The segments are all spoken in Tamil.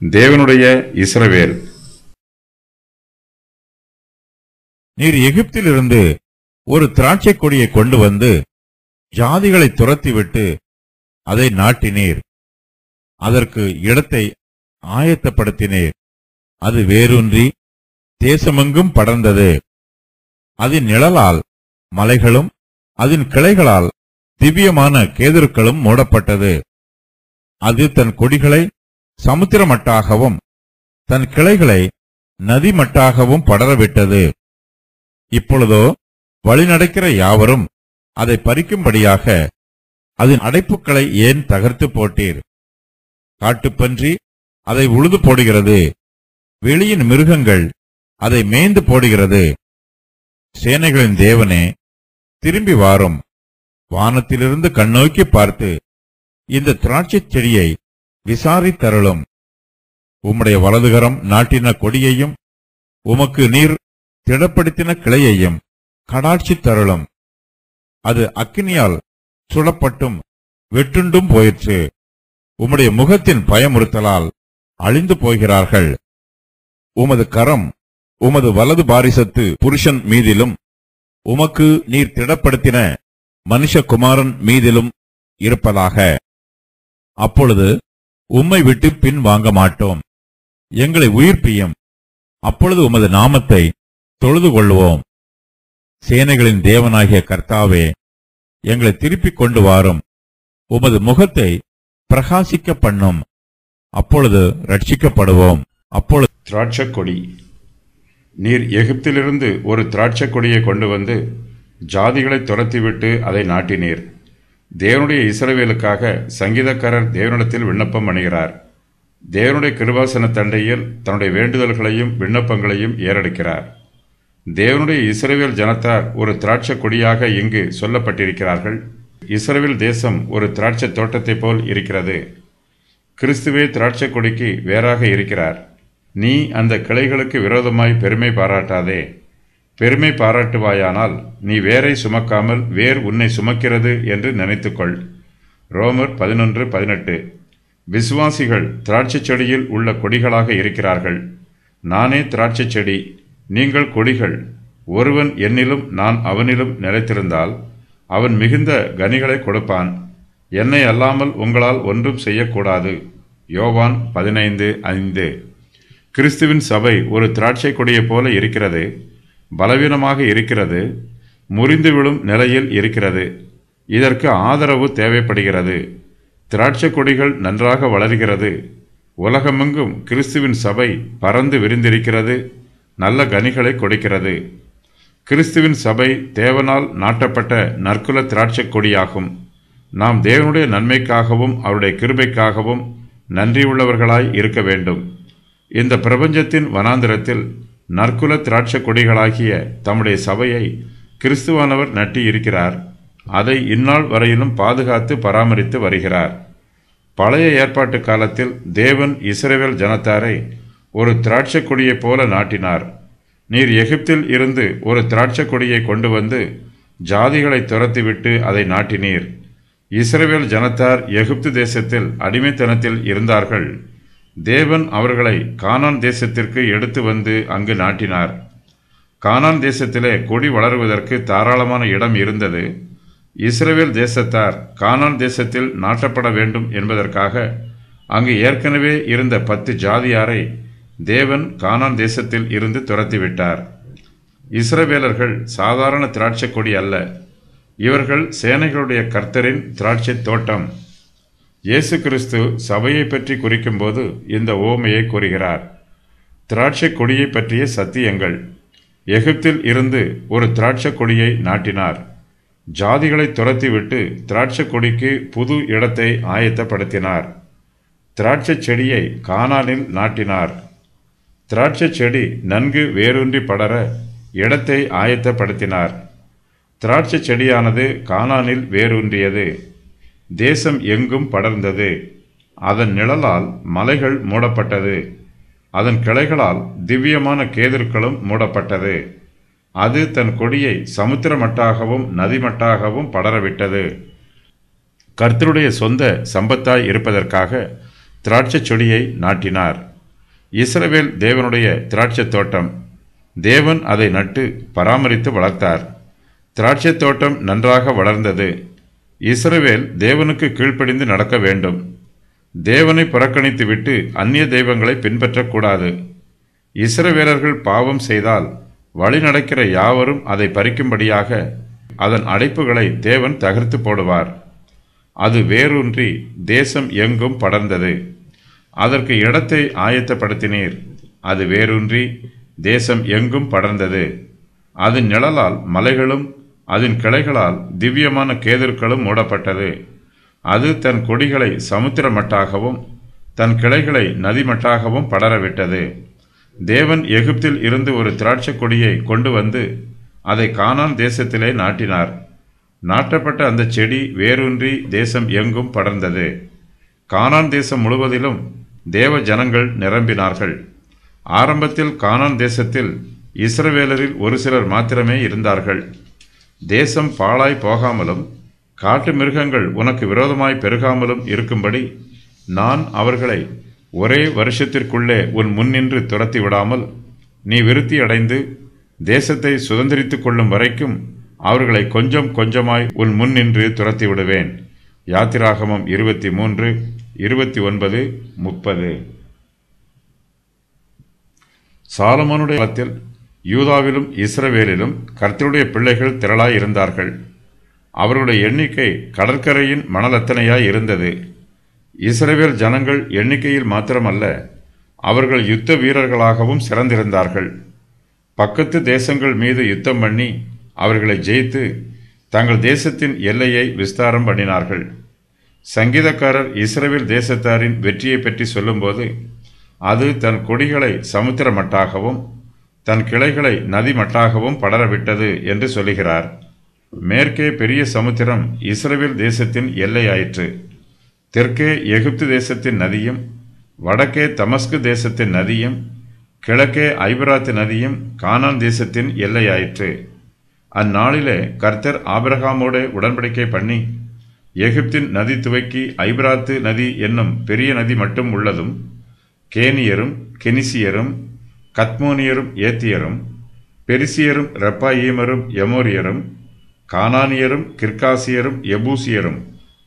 தேவனுடைய இஸ்ரவேல். நீர் எகிப்திலிருந்து ஒரு திராட்சை கொடியை கொண்டு வந்து ஜாதிகளை துரத்திவிட்டு அதை நாட்டினீர். அதற்கு இடத்தை ஆயத்தப்படுத்தினீர். அது வேரூன்றி தேசமெங்கும் படர்ந்தது. அதன் நிழலால் மலைகளும் அதன் கிளைகளால் திவ்யமான கேதுருக்களும் மூடப்பட்டது. அது தன் கொடிகளை சமுத்திரமட்டாகவும் தன் கிளைகளை நதிமட்டாகவும் படரவிட்டது. இப்பொழுதோ வழிநடக்கிற யாவரும் அதை பறிக்கும்படியாக அதன் அடைப்புக்களை ஏன் தகர்த்து போட்டீர்? காட்டுப்பன்றி அதை உழுது போடுகிறது. வெளியின் மிருகங்கள் அதை மேய்ந்து போடுகிறது. சேனைகளின் தேவனே, திரும்பி வாரும். வானத்திலிருந்து கண்ணோக்கி பார்த்து இந்த திராட்சை செடியை விசாரித்தருளும். உம்முடைய வலதுகரம் நாட்டின கொடியையும் உமக்கு நீர் திடப்படுத்தின கிளையையும் கடாட்சி தருளும். அது அக்கினியால் சுடப்பட்டும் வெட்டுண்டும் போயிற்று. உம்முடைய முகத்தின் பயமுறுத்தலால் அழிந்து போகிறார்கள். உமது கரம் உமது வலது பாரிசத்து புருஷன் மீதிலும் உமக்கு நீர் திடப்படுத்தின மனுஷகுமாரன் மீதிலும் இருப்பதாக. அப்பொழுது உம்மை விட்டு பின் வாங்க மாட்டோம். எங்களை உயிர்ப்பியும். அப்பொழுது உமது நாமத்தை தொழுது கொள்வோம். சேனைகளின் தேவனாகிய கர்த்தாவே, எங்களை திருப்பிக் கொண்டு வாரும். உமது முகத்தை பிரகாசிக்க பண்ணும். அப்பொழுது ரட்சிக்கப்படுவோம். அப்பொழுது திராட்சை கொடி. நீர் எகிப்திலிருந்து ஒரு திராட்சை கொடியை கொண்டு வந்து ஜாதிகளை துரத்திவிட்டு அதை நாட்டினீர். தேவனுடைய இஸ்ரவேலுக்காக சங்கீதக்காரர் தேவனிடத்தில் விண்ணப்பம் அணுகிறார். தேவனுடைய கிருபாசன தண்டையில் தன்னுடைய வேண்டுதல்களையும் விண்ணப்பங்களையும் ஏறெடுக்கிறார். தேவனுடைய இஸ்ரவேல் ஜனத்தார் ஒரு திராட்சை கொடியாக இங்கு சொல்லப்பட்டிருக்கிறார்கள். இஸ்ரவேல் தேசம் ஒரு திராட்சை தோட்டத்தைப் போல் இருக்கிறது. கிறிஸ்துவே திராட்சை கொடிக்கு வேறாக இருக்கிறார். நீ அந்த கிளைகளுக்கு விரோதமாய் பெருமை பாராட்டாதே. பெருமை பாராட்டுவாயானால் நீ வேரை சுமக்காமல் வேர் உன்னை சுமக்கிறது என்று நினைத்துக்கொள். ரோமர் 11:18. விசுவாசிகள் திராட்சை செடியில் உள்ள கொடிகளாக இருக்கிறார்கள். நானே திராட்சை செடி, நீங்கள் கொடிகள். ஒருவன் என்னிலும் நான் அவனிலும் நிலைத்திருந்தால் அவன் மிகுந்த கனிகளை கொடுப்பான். என்னை அல்லாமல் உங்களால் ஒன்றும் செய்யக்கூடாது. யோவான் 15:5. கிறிஸ்துவின் சபை ஒரு திராட்சை கொடியைப் போல இருக்கிறது. பலவீனமாக இருக்கிறது. முறிந்து விழும் நிலையில் இருக்கிறது. இதற்கு ஆதரவு தேவைப்படுகிறது. திராட்சை கொடிகள் நன்றாக வளர்கிறது. உலகமெங்கும் கிறிஸ்துவின் சபை பறந்து விரிந்திருக்கிறது. நல்ல கனிகளை கொடுக்கிறது. கிறிஸ்துவின் சபை தேவனால் நாட்டப்பட்ட நற்குல திராட்சை கொடியாகும். நாம் தேவனுடைய நன்மைக்காகவும் அவருடைய கிருபைக்காகவும் நன்றியுள்ளவர்களாய் இருக்க வேண்டும். இந்த பிரபஞ்சத்தின் வனாந்திரத்தில் நற்குல திராட்சை கொடிகளாகிய தம்முடைய சபையை கிறிஸ்துவானவர் நட்டி இருக்கிறார். அதை இந்நாள் வரையிலும் பாதுகாத்து பராமரித்து வருகிறார். பழைய ஏற்பாட்டு காலத்தில் தேவன் இஸ்ரவேல் ஜனத்தாரை ஒரு திராட்சை கொடியைப் போல நாட்டினார். நீர் எகிப்தில் இருந்து ஒரு திராட்சை கொடியை கொண்டு வந்து ஜாதிகளை துரத்திவிட்டு அதை நாட்டினீர். இஸ்ரவேல் ஜனத்தார் எகிப்து தேசத்தில் அடிமைத்தனத்தில் இருந்தார்கள். தேவன் அவர்களை கானான் தேசத்திற்கு எடுத்து வந்து அங்கு நாட்டினார். கானான் தேசத்திலே கொடி வளருவதற்கு தாராளமான இடம் இருந்தது. இஸ்ரவேல் தேசத்தார் கானான் தேசத்தில் நாட்டப்பட வேண்டும் என்பதற்காக அங்கு ஏற்கனவே இருந்த 10 ஜாதியாரை தேவன் கானான் தேசத்தில் இருந்து துரத்திவிட்டார். இஸ்ரவேலர்கள் சாதாரண திராட்சை கொடி அல்ல. இவர்கள் சேனைகளுடைய கர்த்தரின் திராட்சை தோட்டம். இயேசு கிறிஸ்து சபையை பற்றி குறிக்கும்போது இந்த ஓமையை கூறுகிறார். திராட்சை கொடியை பற்றிய சத்தியங்கள். எகிப்தில் இருந்து ஒரு திராட்சை கொடியை நாட்டினார். ஜாதிகளை துரத்திவிட்டு திராட்சை கொடிக்கு புது இடத்தை ஆயத்தப்படுத்தினார். திராட்சை செடியை கானானில் நாட்டினார். திராட்சை செடி நன்கு வேரூன்றி படர இடத்தை ஆயத்தப்படுத்தினார். திராட்சை செடியானது கானானில் வேரூன்றியது. தேசம் எங்கும் படர்ந்தது. அதன் நிழலால் மலைகள் மூடப்பட்டது. அதன் கிளைகளால் திவ்யமான கேதுருக்களும் மூடப்பட்டது. அது தன் கொடியை சமுத்திரமட்டாகவும் நதிமட்டாகவும் படரவிட்டது. கர்த்தருடைய சொந்த சம்பத்தாய் இருப்பதற்காக திராட்சைச் செடியை நாட்டினார். இஸ்ரவேல் தேவனுடைய திராட்சைத் தோட்டம். தேவன் அதை நட்டு பராமரித்து வளர்த்தார். திராட்சைத் தோட்டம் நன்றாக வளர்ந்தது. இஸ்ரவேல் தேவனுக்கு கீழ்ப்படிந்து நடக்க வேண்டும். தேவனை புறக்கணித்துவிட்டு அந்நிய தெய்வங்களை பின்பற்றக்கூடாது. இஸ்ரவேலர்கள் பாவம் செய்தால் வழி நடக்கிற யாவரும் அதை பறிக்கும்படியாக அதன் அடைப்புகளை தேவன் தகர்த்து போடுவார். அது வேரூன்றி தேசம் எங்கும் படர்ந்தது. அதற்கு இடத்தை ஆயத்தப்படுத்தினீர். அது வேரூன்றி தேசம் எங்கும் படர்ந்தது. அதன் நிழலால் மலைகளும் அதன் கிளைகளால் திவ்யமான கேதுருக்களும் மூடப்பட்டது. அது தன் கொடிகளை சமுத்திரமட்டாகவும் தன் கிளைகளை நதிமட்டாகவும் படரவிட்டது. தேவன் எகிப்தில் இருந்து ஒரு திராட்சைக் கொடியை கொண்டு வந்து அதை கானான் தேசத்திலே நாட்டினார். நாட்டப்பட்ட அந்த செடி வேரூன்றி தேசம் எங்கும் படர்ந்தது. கானான் தேசம் முழுவதிலும் தேவ ஜனங்கள் நிரம்பினார்கள். ஆரம்பத்தில் கானான் தேசத்தில் இஸ்ரவேலரில் ஒரு சிலர் மாத்திரமே இருந்தார்கள். தேசம் பாழாய் போகாமலும் காட்டு மிருகங்கள் உனக்கு விரோதமாய் பெருகாமலும் இருக்கும்படி நான் அவர்களை ஒரே வருஷத்திற்குள்ளே உன் முன்னின்று துரத்தி விடாமல் நீ விருத்தி அடைந்து தேசத்தை சுதந்திரித்துக் கொள்ளும் வரைக்கும் அவர்களை கொஞ்சம் கொஞ்சமாய் உன் முன்னின்று துரத்தி விடுவேன். யாத்திராகமம் 23, 29, 30. சாலமோனுடைய காலத்தில் யூதாவிலும் இஸ்ரவேலிலும் கர்த்தருடைய பிள்ளைகள் திரளாய் இருந்தார்கள். அவர்களுடைய எண்ணிக்கை கடற்கரையின் மணலத்தனையாய் இருந்தது. இஸ்ரவேல் ஜனங்கள் எண்ணிக்கையில் மாத்திரமல்ல, அவர்கள் யுத்த வீரர்களாகவும் சிறந்திருந்தார்கள். பக்கத்து தேசங்கள் மீது யுத்தம் பண்ணி அவர்களை ஜெயித்து தங்கள் தேசத்தின் எல்லையை விஸ்தாரம் பண்ணினார்கள். சங்கீதக்காரர் இஸ்ரவேல் தேசத்தாரின் வெற்றியை பற்றி சொல்லும்போது அது தன் கொடிகளை சமுத்திர மட்டாகவும் தன் கிளைகளை நதி மட்டாகவும் படரவிட்டது என்று சொல்லுகிறார். மேற்கே பெரிய சமுத்திரம் இஸ்ரவேல் தேசத்தின் எல்லையாயிற்று. தெற்கே எகிப்து தேசத்தின் நதியும் வடக்கே தமஸ்கு தேசத்தின் நதியும் கிழக்கே ஐபிராத்து நதியும் கானான் தேசத்தின் எல்லையாயிற்று. அந்நாளிலே கர்த்தர் ஆபிரகாமோடு உடன்படிக்கை பண்ணி எகிப்தின் நதி துவக்கி ஐபிராத்து நதி என்னும் பெரிய நதி மட்டும் உள்ளதும் கேனியரும் கெனிசியரும் கத்மோனியரும் ஏத்தியரும் பெரிசியரும் ரெப்பாயீமரும் எமோரியரும் கானானியரும் கிர்காசியரும் எபூசியரும்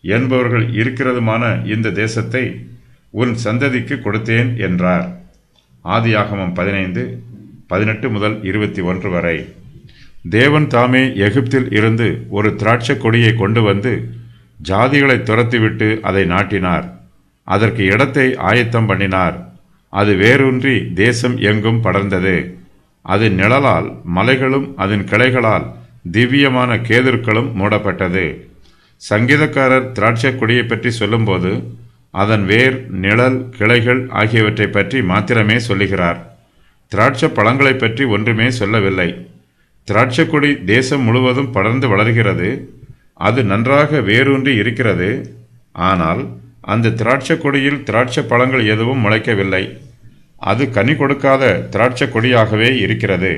என்பவர்கள் இருக்கிறதுமான இந்த தேசத்தை உன் சந்ததிக்கு கொடுத்தேன் என்றார். ஆதியாகமம் 15, 18 முதல் 21 வரை. தேவன் தாமே எகிப்தில் இருந்து ஒரு திராட்சைக் கொடியை கொண்டு வந்து ஜாதிகளை துரத்திவிட்டு அதை நாட்டினார். அதற்கு இடத்தை ஆயத்தம் பண்ணினார். அது வேரூன்றி தேசம் எங்கும் படர்ந்தது. அதன் நிழலால் மலைகளும் அதன் கிளைகளால் திவ்யமான கேதுருக்களும் மூடப்பட்டது. சங்கீதக்காரர் திராட்சைக் கொடியை பற்றி சொல்லும்போது அதன் வேர், நிழல், கிளைகள் ஆகியவற்றை பற்றி மாத்திரமே சொல்லுகிறார். திராட்சை பழங்களை பற்றி ஒன்றுமே சொல்லவில்லை. திராட்சைக் கொடி தேசம் முழுவதும் படர்ந்து வளர்கிறது. அது நன்றாக வேரூன்றி இருக்கிறது. ஆனால் அந்த திராட்சைக் கொடியில் திராட்சை பழங்கள் எதுவும் முளைக்கவில்லை. அது கனி கொடுக்காத திராட்சைக் கொடியாகவே இருக்கிறது.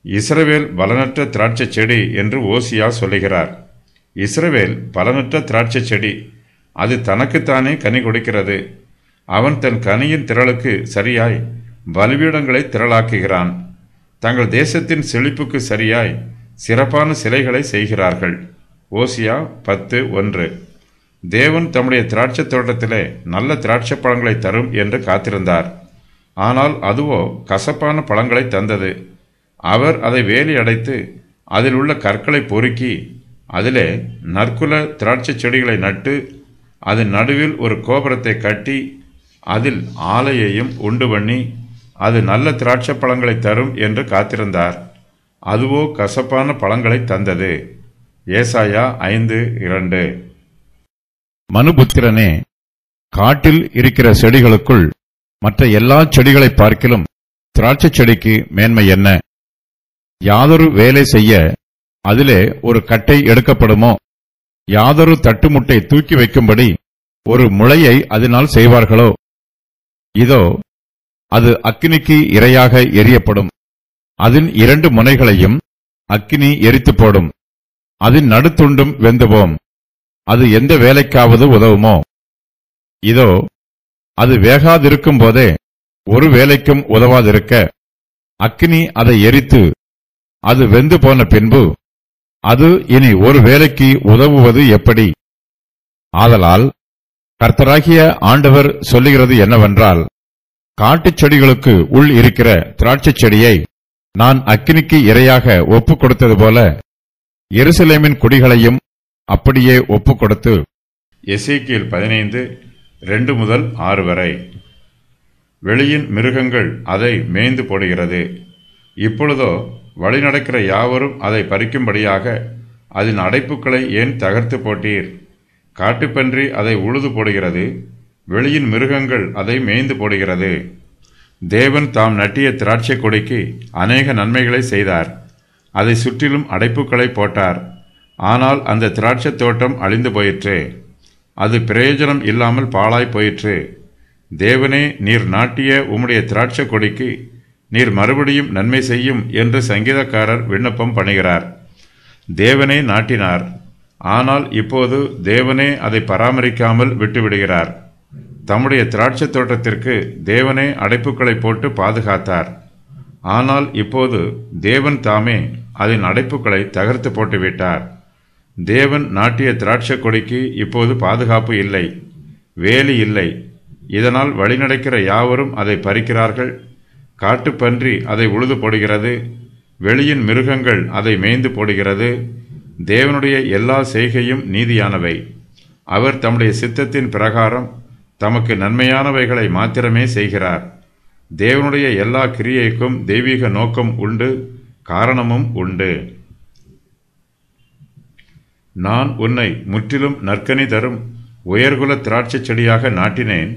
இஸ்ரவேல் பலனற்ற திராட்சை செடி என்று ஓசியா சொல்லுகிறார். இஸ்ரவேல் பலனற்ற திராட்சை செடி. அது தனக்குத்தானே கனி கொடுக்கிறது. அவன் தன் கனியின் திரளுக்கு சரியாய் பலிபீடங்களை திரளாக்குகிறான். தங்கள் தேசத்தின் செழிப்புக்கு சரியாய் சிறப்பான சிலைகளை செய்கிறார்கள். ஓசியா 10:1. தேவன் தம்முடைய திராட்சை தோட்டத்திலே நல்ல திராட்சை பழங்களை தரும் என்று காத்திருந்தார். ஆனால் அதுவோ கசப்பான பழங்களை தந்தது. அவர் அதை வேலி அடைத்து அதில் உள்ள கற்களை பொறுக்கி அதிலே நற்குல திராட்சை செடிகளை நட்டு அதன் நடுவில் ஒரு கோபுரத்தை கட்டி அதில் ஆலையையும் உண்டு பண்ணி அது நல்ல திராட்சை பழங்களை தரும் என்று காத்திருந்தார். அதுவோ கசப்பான பழங்களை தந்தது. ஏசாயா 5:2. மனுபுத்திரனே, காட்டில் இருக்கிற செடிகளுக்குள் மற்ற எல்லா செடிகளை பார்க்கிலும் திராட்சை செடிக்கு மேன்மை என்ன? யாதொரு வேலை செய்ய அதிலே ஒரு கட்டை எடுக்கப்படுமோ? யாதொரு தட்டுமுட்டை தூக்கி வைக்கும்படி ஒரு முளையை அதனால் செய்வார்களோ? இதோ அது அக்கினிக்கு இரையாக எரியப்படும். அதன் 2 முனைகளையும் அக்கினி எரித்து போடும். அதன் நடுத்துண்டும் வெந்து போம். அது எந்த வேலைக்காவது உதவுமோ? இதோ அது வேகாதிருக்கும் போதே ஒரு வேலைக்கும் உதவாதிருக்க அக்கினி அதை எரித்து அது வெந்து போன பின்பு அது இனி ஒரு வேலைக்கு உதவுவது எப்படி? ஆதலால் கர்த்தராகிய ஆண்டவர் சொல்லுகிறது என்னவென்றால், காட்டுச் செடிகளுக்கு உள் இருக்கிற திராட்சைச் செடியை நான் அக்கினிக்கு இரையாக ஒப்புக் கொடுத்தது போல எருசலேமின் குடிகளையும் அப்படியே ஒப்புக் கொடுத்து. எசேக்கியேல் 15 2 முதல் 6 வரை. வெளியின் மிருகங்கள் அதை மேய்ந்து போடுகிறது. இப்பொழுதோ வழிநடக்கிற யாவரும் அதை பறிக்கும்படியாக அதன் அடைப்புக்களை ஏன் தகர்த்து போட்டீர்? காட்டுப்பன்றி அதை உழுது போடுகிறது, வெளியின் மிருகங்கள் அதை மேய்ந்து போடுகிறது. தேவன் தாம் நட்டிய திராட்சை கொடிக்கு அநேக நன்மைகளை செய்தார். அதை சுற்றிலும் அடைப்புக்களை போட்டார். ஆனால் அந்த திராட்சை தோட்டம் அழிந்து போயிற்று. அது பிரயோஜனம் இல்லாமல் பாழாய் போயிற்று. தேவனே, நீர் நாட்டிய உம்முடைய திராட்சை கொடிக்கு நீர் மறுபடியும் நன்மை செய்யும் என்று சங்கீதக்காரர் விண்ணப்பம் பண்ணுகிறார். தேவனே நாட்டினார், ஆனால் இப்போது தேவனே அதை பராமரிக்காமல் விட்டுவிடுகிறார். தம்முடைய திராட்சை தோட்டத்திற்கு தேவனே அடைப்புக்களை போட்டு பாதுகாத்தார். ஆனால் இப்போது தேவன் தாமே அதன் அடைப்புக்களை தகர்த்து போட்டுவிட்டார். தேவன் நாட்டிய திராட்சை கொடிக்கு இப்போது பாதுகாப்பு இல்லை, வேலி இல்லை. இதனால் வழிநடக்கிற யாவரும் அதை பறிக்கிறார்கள். காட்டுப்பன்றி அதை உழுது போடுகிறது, வெளியின் மிருகங்கள் அதை மேய்ந்து போடுகிறது. தேவனுடைய எல்லா செய்கையும் நீதியானவை. அவர் தம்முடைய சித்தத்தின் பிரகாரம் தமக்கு நன்மையானவைகளை மாத்திரமே செய்கிறார். தேவனுடைய எல்லா கிரியைக்கும் தெய்வீக நோக்கம் உண்டு, காரணமும் உண்டு. நான் உன்னை முற்றிலும் நற்கனி தரும் உயர்குல திராட்சை செடியாக நாட்டினேன்.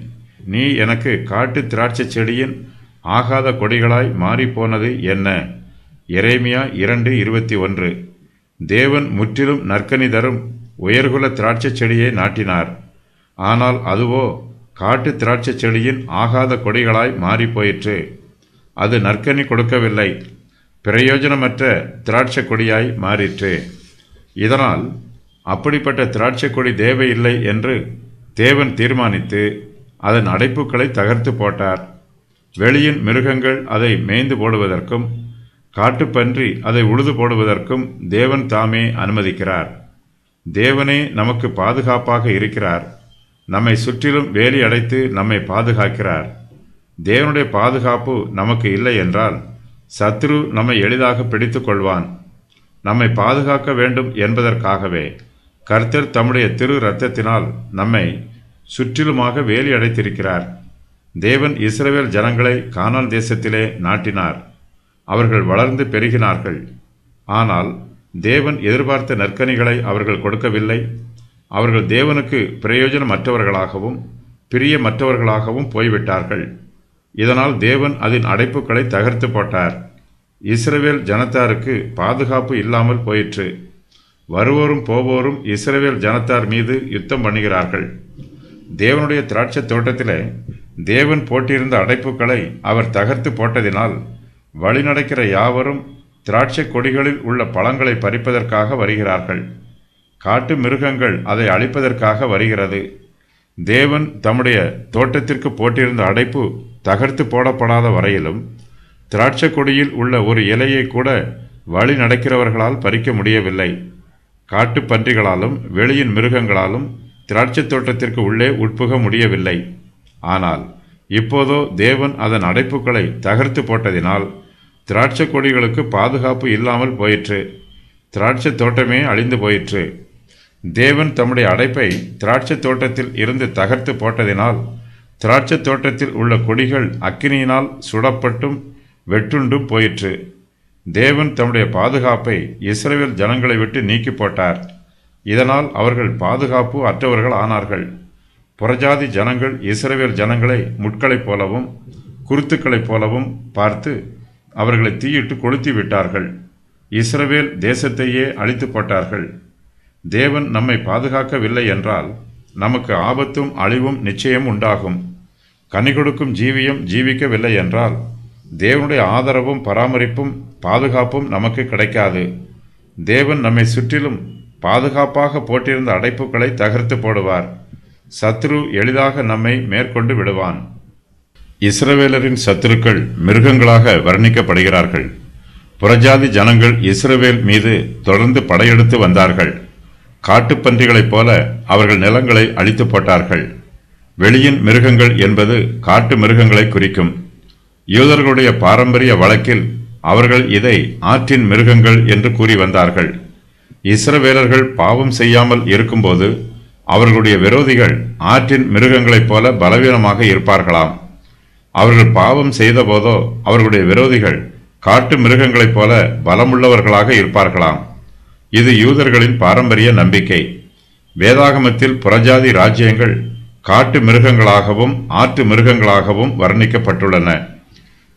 நீ எனக்கு காட்டு திராட்சை செடியின் ஆகாத கொடிகளாய் மாறிப்போனது என்ன? எரேமியா 2:21. தேவன் முற்றிலும் நற்கனி தரும் உயர்குல திராட்சை செடியை நாட்டினார். ஆனால் அதுவோ காட்டு திராட்சை செடியின் ஆகாத கொடிகளாய் மாறிப்போயிற்று. அது நற்கனி கொடுக்கவில்லை, பிரயோஜனமற்ற திராட்சை கொடியாய் மாறிற்று. இதனால் அப்படிப்பட்ட திராட்சை கொடி தேவையில்லை என்று தேவன் தீர்மானித்து அதன் அடைப்புக்களை தகர்த்து போட்டார். வெளியின் மிருகங்கள் அதை மேய்ந்து போடுவதற்கும் காட்டுப்பன்றி அதை உழுது போடுவதற்கும் தேவன் தாமே அனுமதிக்கிறார். தேவனே நமக்கு பாதுகாப்பாக இருக்கிறார். நம்மை சுற்றிலும் வேலி அடைத்து நம்மை பாதுகாக்கிறார். தேவனுடைய பாதுகாப்பு நமக்கு இல்லை என்றால் சத்ரு நம்மை எளிதாக பிடித்து கொள்வான். நம்மை பாதுகாக்க வேண்டும் என்பதற்காகவே கர்த்தர் தம்முடைய திரு இரத்தத்தினால் நம்மை சுற்றிலுமாக வேலி அடைத்திருக்கிறார். தேவன் இஸ்ரவேல் ஜனங்களை கானான் தேசத்திலே நாட்டினார். அவர்கள் வளர்ந்து பெருகினார்கள். ஆனால் தேவன் எதிர்பார்த்த நற்கனிகளை அவர்கள் கொடுக்கவில்லை. அவர்கள் தேவனுக்கு பிரயோஜனமற்றவர்களாகவும் பிரியமற்றவர்களாகவும் போய்விட்டார்கள். இதனால் தேவன் அதன் அடைப்புக்களை தகர்த்து போட்டார். இஸ்ரவேல் ஜனத்தாருக்கு பாதுகாப்பு இல்லாமல் போயிற்று. வருவோரும் போவோரும் இஸ்ரவேல் ஜனத்தார் மீது யுத்தம் பண்ணுகிறார்கள். தேவனுடைய திராட்சை தோட்டத்திலே தேவன் போட்டிருந்த அடைப்புக்களை அவர் தகர்த்து போட்டதினால் வழிநடக்கிற யாவரும் திராட்சை கொடிகளில் உள்ள பழங்களை பறிப்பதற்காக வருகிறார்கள். காட்டு மிருகங்கள் அதை அழிப்பதற்காக வருகிறது. தேவன் தம்முடைய தோட்டத்திற்கு போட்டிருந்த அடைப்பு தகர்த்து போடப்படாத வரையிலும் திராட்சை கொடியில் உள்ள ஒரு இலையை கூட வழி நடக்கிறவர்களால் பறிக்க முடியவில்லை. காட்டு பன்றிகளாலும் வெளியின் மிருகங்களாலும் திராட்சை தோட்டத்திற்கு உள்ளே உட்புக முடியவில்லை. ஆனால் இப்போதோ தேவன் அதன் அடைப்புக்களை தகர்த்து போட்டதினால் திராட்சை கொடிகளுக்கு பாதுகாப்பு இல்லாமல் போயிற்று. திராட்சை தோட்டமே அழிந்து போயிற்று. தேவன் தம்முடைய அடைப்பை திராட்சை தோட்டத்தில் இருந்து தகர்த்து போட்டதினால் திராட்சை தோட்டத்தில் உள்ள கொடிகள் அக்கினியினால் சுடப்பட்டும் வெட்டுண்டும் போயிற்று. தேவன் தம்முடைய பாதுகாப்பை இஸ்ரவேல் ஜனங்களை விட்டு நீக்கி போட்டார். இதனால் அவர்கள் பாதுகாப்பு அற்றவர்கள் ஆனார்கள். புறஜாதி ஜனங்கள் இஸ்ரவேல் ஜனங்களை முட்களைப் போலவும் குருத்துக்களைப் போலவும் பார்த்து அவர்களை தீயிட்டு கொளுத்தி விட்டார்கள். இஸ்ரவேல் தேசத்தையே அழித்து போட்டார்கள். தேவன் நம்மை பாதுகாக்கவில்லை என்றால் நமக்கு ஆபத்தும் அழிவும் நிச்சயம் உண்டாகும். கனி கொடுக்கும் ஜீவியம் ஜீவிக்கவில்லை என்றால் தேவனுடைய ஆதரவும் பராமரிப்பும் பாதுகாப்பும் நமக்கு கிடைக்காது. தேவன் நம்மை சுற்றிலும் பாதுகாப்பாக போட்டிருந்த அடைப்புகளை தகர்த்து போடுவார். சத்ரு எளிதாக நம்மை மேற்கொண்டு விடுவான். இஸ்ரவேலரின் சத்துருக்கள் மிருகங்களாக வர்ணிக்கப்படுகிறார்கள். புறஜாதி ஜனங்கள் இஸ்ரவேல் மீது தொடர்ந்து படையெடுத்து வந்தார்கள். காட்டுப்பன்றிகளைப் போல அவர்கள் நிலங்களை அழித்து போட்டார்கள். வெளியின் மிருகங்கள் என்பது காட்டு மிருகங்களை குறிக்கும். யூதர்களுடைய பாரம்பரிய வழக்கில் அவர்கள் இதை ஆற்றின் மிருகங்கள் என்று கூறி வந்தார்கள். இஸ்ரவேலர்கள் பாவம் செய்யாமல் இருக்கும்போது அவர்களுடைய விரோதிகள் ஆற்றின் மிருகங்களைப் போல பலவீனமாக இருப்பார்களாம். அவர்கள் பாவம் செய்த போதோ அவர்களுடைய விரோதிகள் காட்டு மிருகங்களைப் போல பலமுள்ளவர்களாக இருப்பார்களாம். இது யூதர்களின் பாரம்பரிய நம்பிக்கை. வேதாகமத்தில் புறஜாதி ராஜ்யங்கள் காட்டு மிருகங்களாகவும் ஆற்று மிருகங்களாகவும் வர்ணிக்கப்பட்டுள்ளன.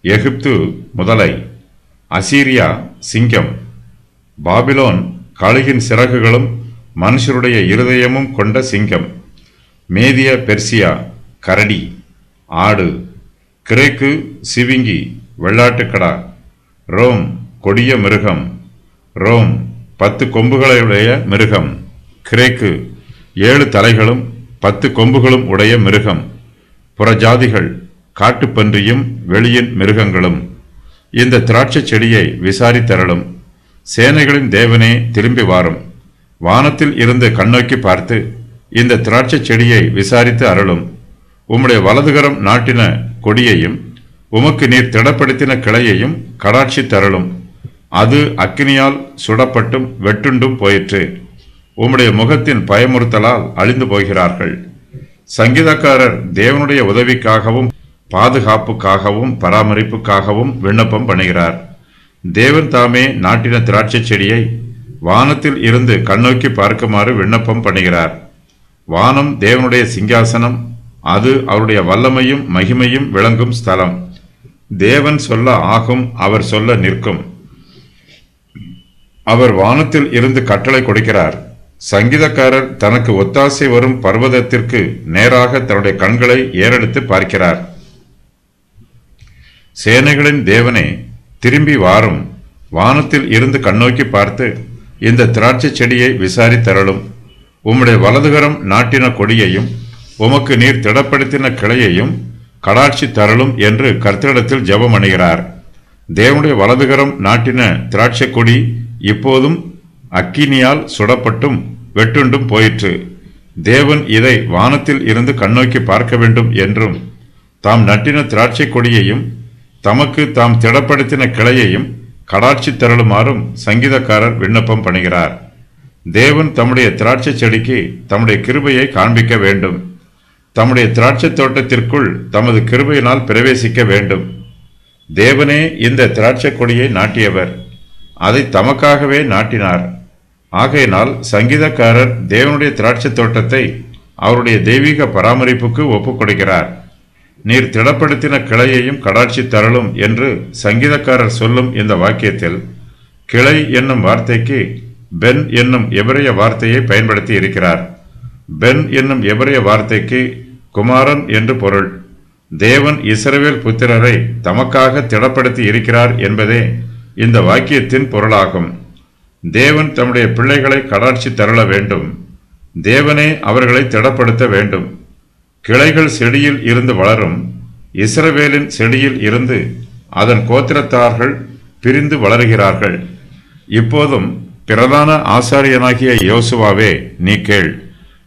எகிப்து முதலை, அசீரியா சிங்கம், பாபிலோன் கழுகின் சிறகுகளும் மனுஷருடைய இருதயமும் கொண்ட சிங்கம், மேதிய பெர்சியா கரடி, ஆடு, கிரேக்கு சிவிங்கி வெள்ளாட்டுக்கடா, ரோம் கொடிய மிருகம், ரோம் 10 கொம்புகளுடைய மிருகம், கிரேக்கு 7 தலைகளும் 10 கொம்புகளும் உடைய மிருகம், புறஜாதிகள் காட்டுப்பன்றியும் வெளியின் மிருகங்களும். இந்த திராட்சை செடியை விசாரித்தருளும். சேனைகளின் தேவனே திரும்பி வாரும். வானத்தில் இருந்து கண்ணோக்கி பார்த்து இந்த திராட்சை செடியை விசாரித்து அருளும். உம்முடைய வலதுகரம் நாட்டின கொடியையும் உமக்கு நீர் திடப்படுத்தின கிளையையும் கடாட்சி தருளும். அது அக்கினியால் சுடப்பட்டும் வெட்டுண்டும் போயிற்று. உம்முடைய முகத்தின் பயமுறுத்தலால் அழிந்து போகிறார்கள். சங்கீதக்காரர் தேவனுடைய உதவிக்காகவும் பாதுகாப்புக்காகவும் பராமரிப்புக்காகவும் விண்ணப்பம் பண்ணுகிறார். தேவன் தாமே நாட்டின திராட்சை செடியை வானத்தில் இருந்து கண்ணோக்கி பார்க்குமாறு விண்ணப்பம் பண்ணுகிறார். வானம் தேவனுடைய சிங்காசனம், அது அவருடைய வல்லமையும் மகிமையும் விளங்கும் ஸ்தலம். தேவன் சொல்ல ஆகும், அவர் சொல்ல நிற்கும். அவர் வானத்தில் இருந்து கட்டளை கொடுக்கிறார். சங்கீதக்காரர் தனக்கு ஒத்தாசை வரும் பர்வதத்திற்கு நேராக தன்னுடைய கண்களை ஏறெடுத்து பார்க்கிறார். சேனைகளின் தேவனே திரும்பி வாரும். வானத்தில் இருந்து கண்ணோக்கி பார்த்து இந்த திராட்சை செடியை விசாரித்தருளும். உம்முடைய வலதுகரம் நாட்டின கொடியையும் உமக்கு நீர் திடப்படுத்தின கிளையையும் கடாட்சி தருளும் என்று கர்த்தரிடத்தில் ஜெபம் அணுகிறார். தேவனுடைய வலதுகரம் நாட்டின திராட்சை கொடி இப்போதும் அக்கினியால் சுடப்பட்டும் வெட்டுண்டும் போயிற்று. தேவன் இதை வானத்தில் இருந்து கண்ணோக்கி பார்க்க வேண்டும் என்றும் தாம் நட்டின திராட்சை கொடியையும் தமக்கு தாம் திடப்படுத்தின கிளையையும் கடாட்சி தருளுமாறும் சங்கீதக்காரர் விண்ணப்பம் பண்ணுகிறார். தேவன் தம்முடைய திராட்சை செடிக்கு தம்முடைய கிருபையை காண்பிக்க வேண்டும். தம்முடைய திராட்சை தோட்டத்திற்குள் தமது கிருபையினால் பிரவேசிக்க வேண்டும். தேவனே இந்த திராட்சை கொடியை நாட்டியவர், அதை தமக்காகவே நாட்டினார். ஆகையினால் சங்கீதக்காரர் தேவனுடைய திராட்சை தோட்டத்தை அவருடைய தெய்வீக பராமரிப்புக்கு ஒப்புக் கொடுக்கிறார். நீர் திடப்படுத்தின கிளையையும் கடாட்சி தரலும் என்று சங்கீதக்காரர் சொல்லும் இந்த வாக்கியத்தில் கிளை என்னும் வார்த்தைக்கு பென் என்னும் எபிரேய வார்த்தையை பயன்படுத்தி இருக்கிறார். பென் என்னும் எபிரேய வார்த்தைக்கு குமாரன் என்று பொருள். தேவன் இஸ்ரவேல் புத்திரரை தமக்காக திடப்படுத்தி இருக்கிறார் என்பதே இந்த வாக்கியத்தின் பொருளாகும். தேவன் தம்முடைய பிள்ளைகளை கடாட்சி தருள வேண்டும். தேவனே அவர்களை திடப்படுத்த வேண்டும். கிளைகள் செடியில் இருந்து வளரும். இஸ்ரவேலின் செடியில் இருந்து அதன் கோத்திரத்தார்கள் பிரிந்து வளருகிறார்கள். இப்போதும் பிரதான ஆசாரியனாகிய யோசுவாவே, நீ கேள்.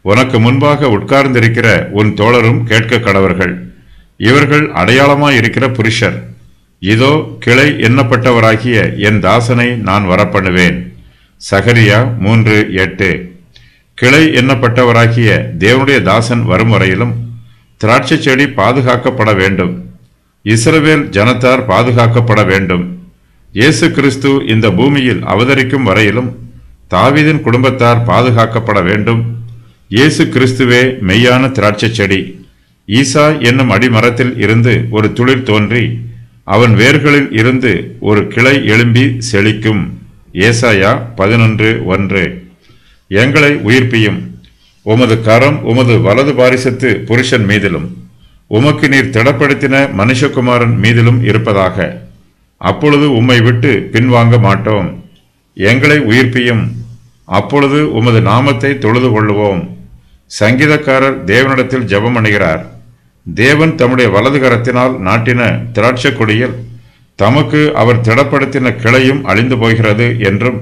உனக்கு முன்பாக உட்கார்ந்திருக்கிற உன் தோழரும் கேட்க கடவர்கள். இவர்கள் அடையாளமாயிருக்கிற புருஷர். இதோ கிளை எண்ணப்பட்டவராகிய என் தாசனை நான் வரப்பண்ணுவேன். சகரியா 3:8. கிளை எண்ணப்பட்டவராகிய தேவனுடைய தாசன் வரும் வரையிலும் திராட்சை செடி பாதுகாக்கப்பட வேண்டும். இஸ்ரவேல் ஜனத்தார் பாதுகாக்கப்பட வேண்டும். இயேசு கிறிஸ்து இந்த பூமியில் அவதரிக்கும் வரையிலும் தாவீதின் குடும்பத்தார் பாதுகாக்கப்பட வேண்டும். இயேசு கிறிஸ்துவே மெய்யான திராட்சை செடி. ஈசா என்னும் அடிமரத்தில் இருந்து ஒரு துளிர் தோன்றி அவன் வேர்களில் இருந்து ஒரு கிளை எழும்பி செழிக்கும். ஏசாயா 11:1. எங்களை உயிர்ப்பியும். உமது கரம் உமது வலது பாரிசத்து புருஷன் மீதிலும் உமக்கு நீர் திடப்படுத்தின மனுஷகுமாரன் மீதிலும் இருப்பதாக. அப்பொழுது உம்மை விட்டு பின்வாங்க மாட்டோம். எங்களை உயிர்ப்பியும். அப்பொழுது உமது நாமத்தை தொழுது கொள்ளுவோம். சங்கீதக்காரர் தேவனிடத்தில் ஜெபம் பண்ணுகிறார். தேவன் தம்முடைய வலது கரத்தினால் நாட்டின திராட்சை கொடியில் தமக்கு அவர் திடப்படுத்தின கிளையும் அழிந்து போகிறது என்றும்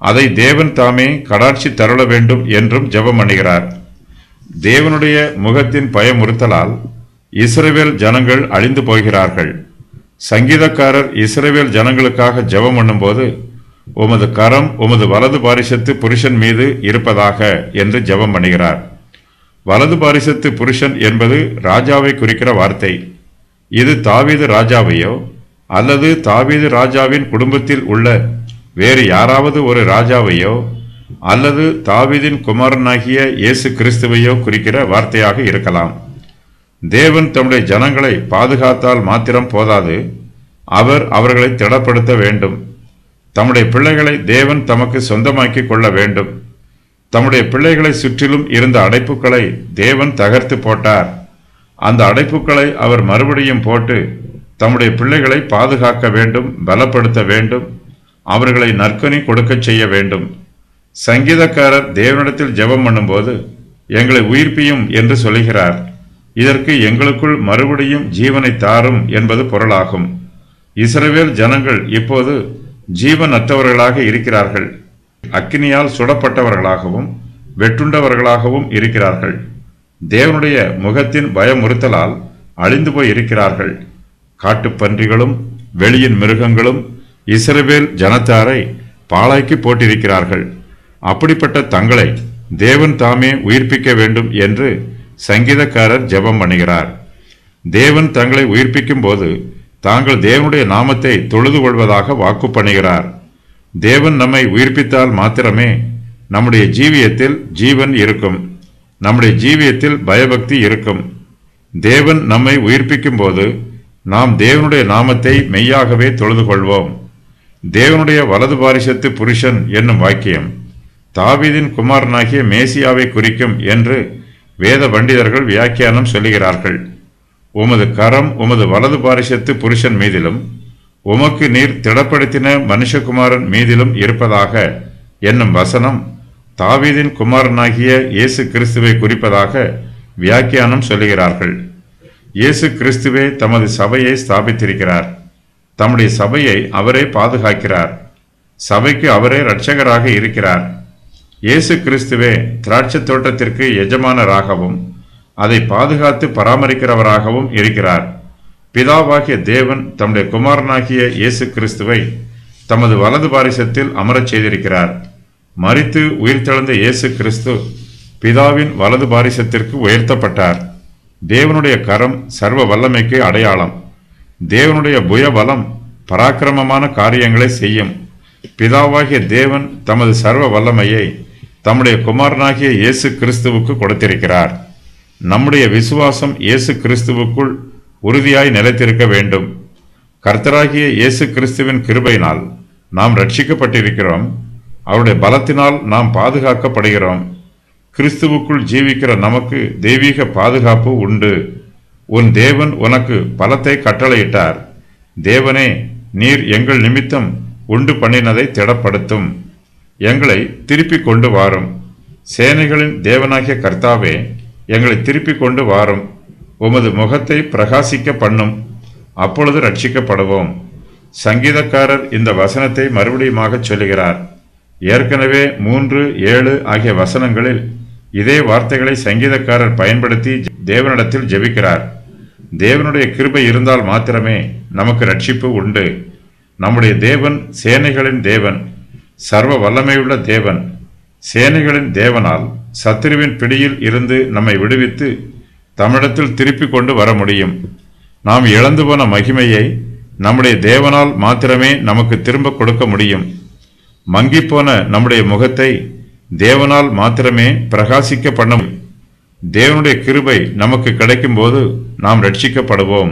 அதை தேவன் தாமே கடாட்சி தருள வேண்டும் என்றும் ஜெபம் பண்ணுகிறார். தேவனுடைய முகத்தின் பயமுறுத்தலால் இஸ்ரவேல் ஜனங்கள் அழிந்து போகிறார்கள். சங்கீதக்காரர் இஸ்ரவேல் ஜனங்களுக்காக ஜெபம் பண்ணும்போது, உமது கரம் உமது வலது பாரிசத்து புருஷன் மீது இருப்பதாக என்று ஜெபம் பண்ணுகிறார். வலது பாரிசத்து புருஷன் என்பது ராஜாவை குறிக்கிற வார்த்தை. இது தாவீது ராஜாவையோ அல்லது தாவீது ராஜாவின் குடும்பத்தில் உள்ள வேறு யாராவது ஒரு ராஜாவையோ அல்லது தாவீதின் குமாரனாகிய இயேசு கிறிஸ்துவையோ குறிக்கிற வார்த்தையாக இருக்கலாம். தேவன் தம்முடைய ஜனங்களை பாதுகாத்தால் மாத்திரம் போதாது, அவர் அவர்களை திடப்படுத்த வேண்டும். தம்முடைய பிள்ளைகளை தேவன் தமக்கு சொந்தமாக்கி கொள்ள வேண்டும். தம்முடைய பிள்ளைகளை சுற்றிலும் இருந்த அடைப்புகளை தேவன் தகர்த்து போட்டார். அந்த அடைப்புகளை அவர் மறுபடியும் போட்டு தம்முடைய பிள்ளைகளை பாதுகாக்க வேண்டும், பலப்படுத்த வேண்டும், அவர்களை நற்கனி கொடுக்கச் செய்ய வேண்டும். சங்கீதக்காரர் தேவனிடத்தில் ஜெபம் பண்ணும்போது, எங்களை உயிர்ப்பியும் என்று சொல்கிறார். இதற்கு எங்களுக்குள் மறுபடியும் ஜீவனை தாரும் என்பது பொருளாகும். இஸ்ரவேல் ஜனங்கள் இப்போது ஜீவனற்றவர்களாக இருக்கிறார்கள். அக்கினியால் சுடப்பட்டவர்களாகவும் வெட்டுண்டவர்களாகவும் இருக்கிறார்கள். தேவனுடைய முகத்தின் பயமுறுத்தலால் அழிந்து போய் இருக்கிறார்கள். காட்டுப்பன்றிகளும் வெளியின் மிருகங்களும் இஸ்ரவேல் ஜனத்தாரை பாழாக்கி போட்டிருக்கிறார்கள். அப்படிப்பட்ட தங்களை தேவன் தாமே உயிர்ப்பிக்க வேண்டும் என்று சங்கீதக்காரர் ஜெபம் பண்ணுகிறார். தேவன் தங்களை உயிர்ப்பிக்கும் போது தாங்கள் தேவனுடைய நாமத்தை தொழுது கொள்வதாக வாக்கு பண்ணுகிறார். தேவன் நம்மை உயிர்ப்பித்தால் மாத்திரமே நம்முடைய ஜீவியத்தில் ஜீவன் இருக்கும், நம்முடைய ஜீவியத்தில் பயபக்தி இருக்கும். தேவன் நம்மை உயிர்ப்பிக்கும் போது நாம் தேவனுடைய நாமத்தை மெய்யாகவே தொழுது கொள்வோம். தேவனுடைய வலது பாரிசத்து புருஷன் என்னும் வாக்கியம் தாவீதின் குமாரனாகிய மேசியாவை குறிக்கும் என்று வேத பண்டிதர்கள் வியாக்கியானம் சொல்லுகிறார்கள். உமது கரம் உமது வலது பாரிசத்து புருஷன் மீதிலும் உமக்கு நீர் திடப்படுத்தின மனுஷகுமாரன் மீதிலும் இருப்பதாக என்னும் வசனம் தாவீதின் குமாரனாகிய இயேசு கிறிஸ்துவை குறிப்பதாக வியாக்கியானம் சொல்லுகிறார்கள். இயேசு கிறிஸ்துவே தமது சபையை ஸ்தாபித்திருக்கிறார். தம்முடைய சபையை அவரே பாதுகாக்கிறார். சபைக்கு அவரே இரட்சகராக இருக்கிறார். இயேசு கிறிஸ்துவே திராட்சை தோட்டத்திற்கு எஜமானராகவும் அதை பாதுகாத்து பராமரிக்கிறவராகவும் இருக்கிறார். பிதாவாகிய தேவன் தம்முடைய குமாரனாகிய இயேசு கிறிஸ்துவை தமது வலது பாரிசத்தில் அமரச் செய்திருக்கிறார். மரித்து உயிர்த்தெழுந்த இயேசு கிறிஸ்து பிதாவின் வலது பாரிசத்திற்கு உயர்த்தப்பட்டார். தேவனுடைய கரம் சர்வ வல்லமைக்கு அடையாளம். தேவனுடைய புயபலம் பராக்கிரமமான காரியங்களை செய்யும். பிதாவாகிய தேவன் தமது சர்வ வல்லமையை தம்முடைய குமாரனாகிய இயேசு கிறிஸ்துவுக்கு கொடுத்திருக்கிறார். நம்முடைய விசுவாசம் இயேசு கிறிஸ்துவுக்குள் உறுதியாய் நிலைத்திருக்க வேண்டும். கர்த்தராகிய இயேசு கிறிஸ்துவின் கிருபையினால் நாம் ரட்சிக்கப்பட்டிருக்கிறோம். அவருடைய பலத்தினால் நாம் பாதுகாக்கப்படுகிறோம். கிறிஸ்துவுக்குள் ஜீவிக்கிற நமக்கு தெய்வீக பாதுகாப்பு உண்டு. உன் தேவன் உனக்கு பலத்தை கட்டளையிட்டார். தேவனே, நீர் எங்கள் நிமித்தம் உண்டு பண்ணினதை திடப்படுத்தும். எங்களை திருப்பிக் கொண்டு வாரும். சேனைகளின் தேவனாகிய கர்த்தாவே, எங்களை திருப்பிக் கொண்டு வாரும். உமது முகத்தை பிரகாசிக்க பண்ணும். அப்பொழுது ரட்சிக்கப்படுவோம். சங்கீதக்காரர் இந்த வசனத்தை மறுபடியுமாக சொல்லுகிறார். ஏற்கனவே 3, 7 ஆகிய வசனங்களில் இதே வார்த்தைகளை சங்கீதக்காரர் பயன்படுத்தி தேவனிடத்தில் ஜெபிக்கிறார். தேவனுடைய கிருபை இருந்தால் மாத்திரமே நமக்கு ரட்சிப்பு உண்டு. நம்முடைய தேவன் சேனைகளின் தேவன், சர்வ வல்லமையுள்ள தேவன். சேனைகளின் தேவனால் சத்துருவின் பிடியில் இருந்து நம்மை விடுவித்து தமிழத்தில் திருப்பி கொண்டு வர முடியும். நாம் இழந்து போன மகிமையை நம்முடைய தேவனால் மாத்திரமே நமக்கு திரும்ப கொடுக்க முடியும். மங்கிப்போன நம்முடைய முகத்தை தேவனால் மாத்திரமே பிரகாசிக்க பண்ண முடியும். தேவனுடைய கிருபை நமக்கு கிடைக்கும் போது நாம் ரட்சிக்கப்படுவோம்.